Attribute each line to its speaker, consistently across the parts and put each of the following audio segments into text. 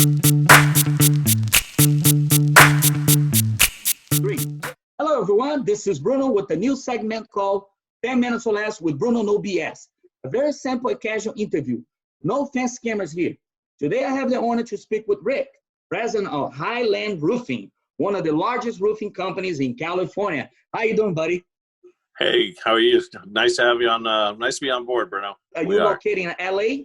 Speaker 1: Three. Hello, everyone. This is Bruno with a new segment called 10 Minutes or Less with Bruno No BS. A very simple and casual interview. No fancy cameras here. Today, I have the honor to speak with Rick, president of Highland Roofing, one of the largest roofing companies in California. How you doing, buddy?
Speaker 2: Hey, how are you? Nice to have you on. Nice to be on board, Bruno.
Speaker 1: Are you located in LA?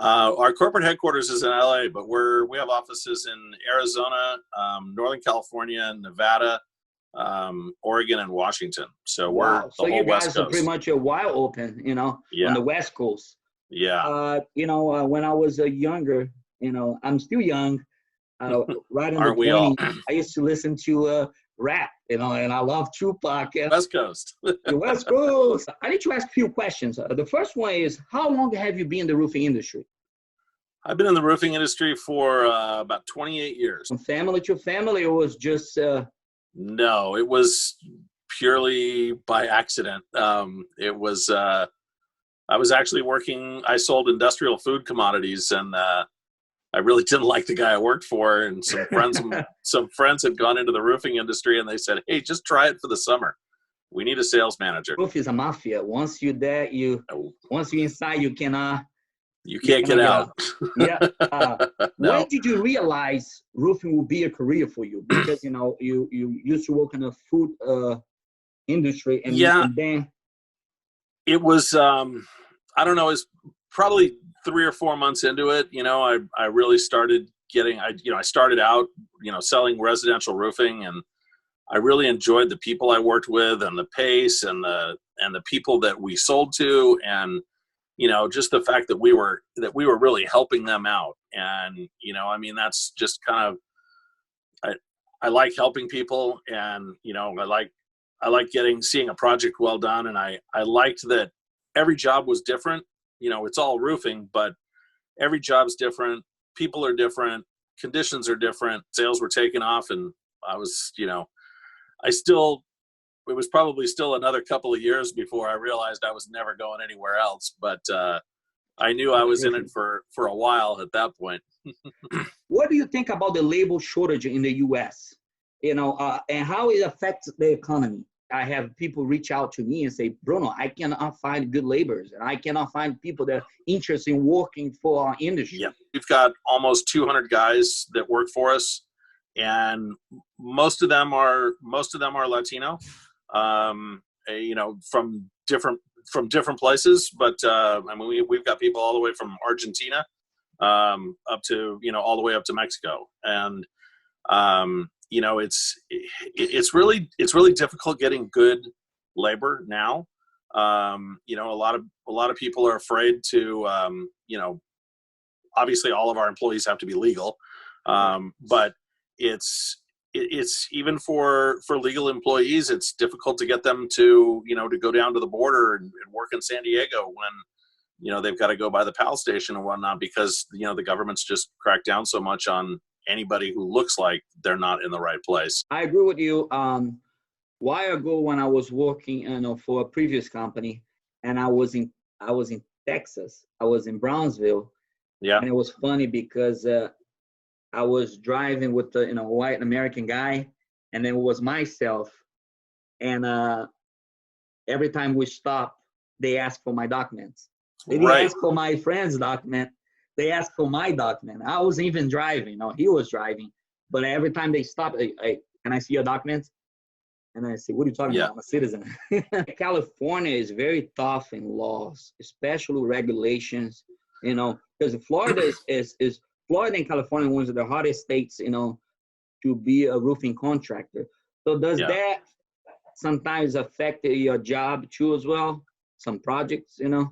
Speaker 2: Our corporate headquarters is in LA, but we have offices in Arizona, Northern California, Nevada, Oregon, and Washington. So we're the whole
Speaker 1: you guys
Speaker 2: West
Speaker 1: are
Speaker 2: Coast.
Speaker 1: pretty much a wide open, on the West Coast.
Speaker 2: Yeah.
Speaker 1: When I was younger, I'm still young. Right in
Speaker 2: Aren't
Speaker 1: the
Speaker 2: we all?
Speaker 1: 20s, I used to listen to rap, and I love Tupac.
Speaker 2: West Coast.
Speaker 1: The West Coast. I need to ask a few questions. The first one is, how long have you been in the roofing industry?
Speaker 2: I've been in the roofing industry for about 28 years.
Speaker 1: From family to family, or was just...
Speaker 2: No, it was purely by accident. It was... I was actually working... I sold industrial food commodities, and I really didn't like the guy I worked for, and some friends had gone into the roofing industry, and they said, "Hey, just try it for the summer. We need a sales manager."
Speaker 1: Roof is a mafia. Once you're there, once you're inside, you cannot
Speaker 2: get out.
Speaker 1: Yeah.
Speaker 2: No.
Speaker 1: When did you realize roofing would be a career for you? Because you used to work in the food industry, and then
Speaker 2: it was I don't know, it's probably 3 or 4 months into it. I really started getting, I started out, selling residential roofing, and I really enjoyed the people I worked with, and the pace, and the people that we sold to, and, just the fact that we were really helping them out. And, that's just kind of, I like helping people, and, I like seeing a project well done. And I liked that every job was different. It's all roofing, but every job's different. People are different. Conditions are different. Sales were taking off, and I was, it was probably still another couple of years before I realized I was never going anywhere else. But I knew I was in it for a while at that point.
Speaker 1: What do you think about the labor shortage in the U.S., and how it affects the economy? I have people reach out to me and say, "Bruno, I cannot find good laborers, and I cannot find people that are interested in working for our industry."
Speaker 2: Yeah, we've got almost 200 guys that work for us, and most of them are Latino, from different places. But we've got people all the way from Argentina up to all the way up to Mexico, and it's really difficult getting good labor now. A lot of people are afraid to, obviously all of our employees have to be legal. But it's even for legal employees, it's difficult to get them to go down to the border and work in San Diego when, they've got to go by the PAL station and whatnot, because, the government's just cracked down so much on anybody who looks like they're not in the right place.
Speaker 1: I agree with you. A while ago, when I was working, for a previous company, and I was in Texas, I was in Brownsville.
Speaker 2: Yeah.
Speaker 1: And it was funny because I was driving with the white American guy, and then it was myself. And every time we stopped, they asked for my documents. They didn't ask for my friend's document. They asked for my document. I wasn't even driving. He was driving. But every time they stopped, hey, can I see your documents? And I say, "What are you talking about? I'm a citizen." California is very tough in laws, especially regulations, because Florida is Florida and California, one of the hardest states, to be a roofing contractor. So does that sometimes affect your job too as well? Some projects,
Speaker 2: when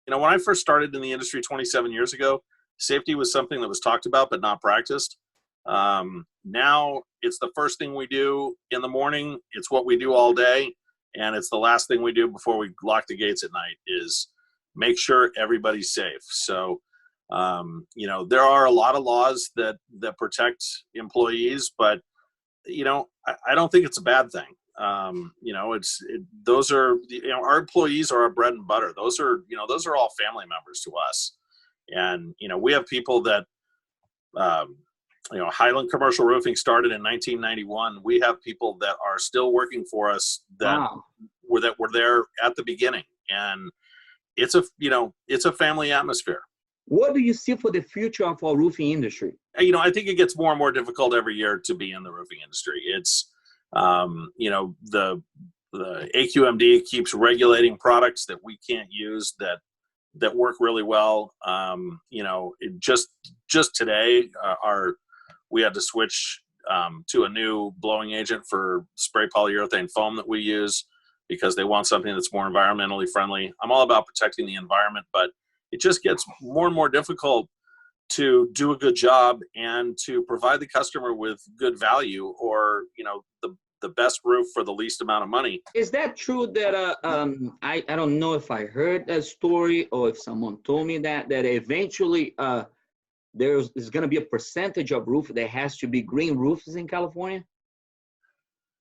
Speaker 2: I first started in the industry 27 years ago, safety was something that was talked about but not practiced. Now it's the first thing we do in the morning. It's what we do all day, and it's the last thing we do before we lock the gates at night, is make sure everybody's safe. So, there are a lot of laws that protect employees, but I don't think it's a bad thing. Those are, our employees are our bread and butter. Those are all family members to us. And, we have people that Highland Commercial Roofing started in 1991. We have people that are still working for us that
Speaker 1: Wow.
Speaker 2: were there at the beginning, and it's a family atmosphere.
Speaker 1: What do you see for the future of our roofing industry?
Speaker 2: I think it gets more and more difficult every year to be in the roofing industry. It's, the AQMD keeps regulating products that we can't use that work really well. Just today, we had to switch to a new blowing agent for spray polyurethane foam that we use because they want something that's more environmentally friendly. I'm all about protecting the environment, but it just gets more and more difficult to do a good job and to provide the customer with good value, or the best roof for the least amount of money.
Speaker 1: Is that true that I don't know if I heard that story or if someone told me that eventually there's going to be a percentage of roof that has to be green roofs in California?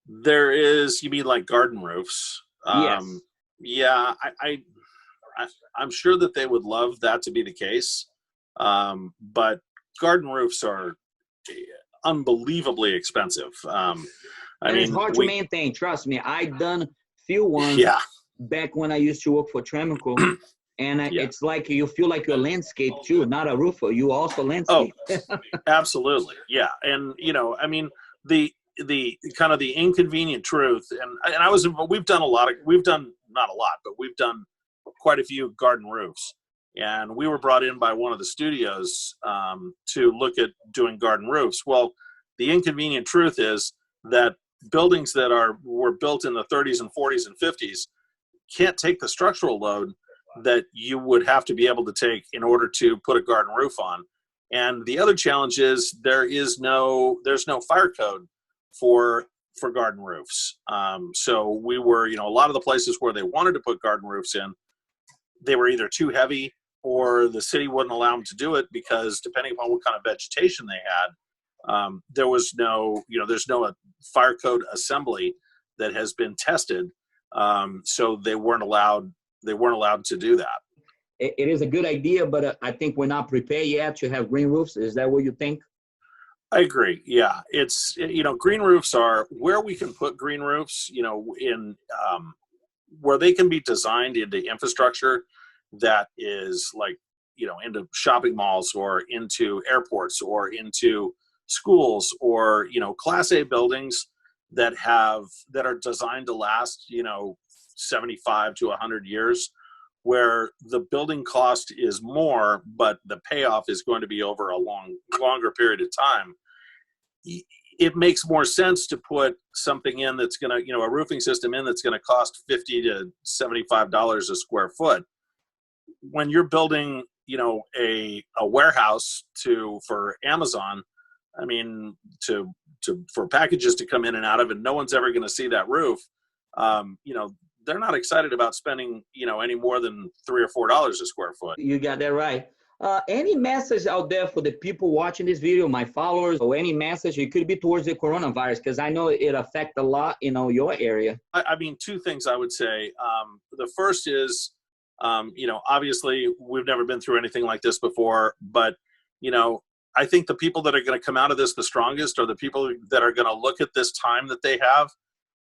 Speaker 2: There is. You mean like garden roofs?
Speaker 1: Yes.
Speaker 2: Yeah, I'm sure that they would love that to be the case, but garden roofs are unbelievably expensive.
Speaker 1: It's hard to maintain. Trust me, I done few ones
Speaker 2: Yeah.
Speaker 1: back when I used to work for Tremico, and it's like you feel like you're landscape too, not a roofer. You also landscape.
Speaker 2: Oh, absolutely, yeah. And the kind of the inconvenient truth, and we've done not a lot, but we've done quite a few garden roofs, and we were brought in by one of the studios to look at doing garden roofs. Well, the inconvenient truth is that buildings that were built in the 30s and 40s and 50s can't take the structural load that you would have to be able to take in order to put a garden roof on. And the other challenge is there's no fire code for garden roofs. So we were, a lot of the places where they wanted to put garden roofs in, they were either too heavy or the city wouldn't allow them to do it because depending upon what kind of vegetation they had, there's no fire code assembly that has been tested. So they weren't allowed to do that.
Speaker 1: It is a good idea, but I think we're not prepared yet to have green roofs. Is that what you think?
Speaker 2: I agree. Yeah. It's, green roofs are where we can put green roofs, in where they can be designed into infrastructure that is like, into shopping malls or into airports or into schools or, Class A buildings that are designed to last, 75 to 100 years, where the building cost is more, but the payoff is going to be over a longer period of time. It makes more sense to put something in that's going to, a roofing system in that's going to cost $50 to $75 a square foot. When you're building, a warehouse for Amazon, I mean, for packages to come in and out of, and no one's ever going to see that roof. They're not excited about spending, any more than $3 or $4 a square foot.
Speaker 1: You got that right. Any message out there for the people watching this video, my followers, or any message? It could be towards the coronavirus, because I know it affects a lot, your area.
Speaker 2: I mean, two things I would say. The first is, obviously we've never been through anything like this before, but, I think the people that are going to come out of this the strongest are the people that are going to look at this time that they have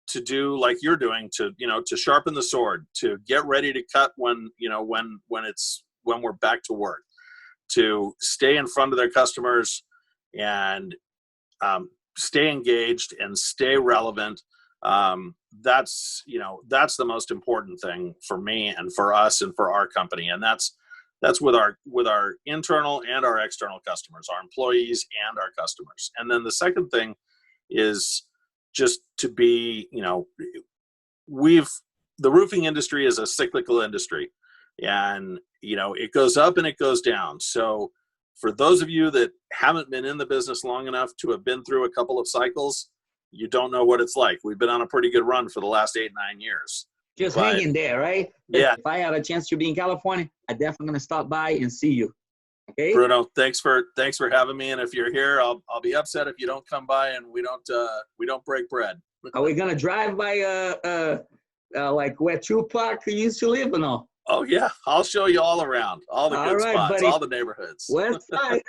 Speaker 2: to do like you're doing, to sharpen the sword, to get ready to cut when we're back to work, to stay in front of their customers and stay engaged and stay relevant. That's the most important thing for me and for us and for our company. And that's with our internal and our external customers, our employees and our customers. And then the second thing is just to be, the roofing industry is a cyclical industry, and, it goes up and it goes down. So for those of you that haven't been in the business long enough to have been through a couple of cycles, you don't know what it's like. We've been on a pretty good run for the last 8-9 years.
Speaker 1: Just hang in there, right?
Speaker 2: Yeah.
Speaker 1: If I had a chance to be in California, I'm definitely going to stop by and see you. Okay,
Speaker 2: Bruno, thanks for having me. And if you're here, I'll be upset if you don't come by and we don't break bread.
Speaker 1: Are we gonna drive by like where Tupac used to live or no?
Speaker 2: Oh yeah, I'll show you all around, all the good spots, buddy. All the neighborhoods.
Speaker 1: West side.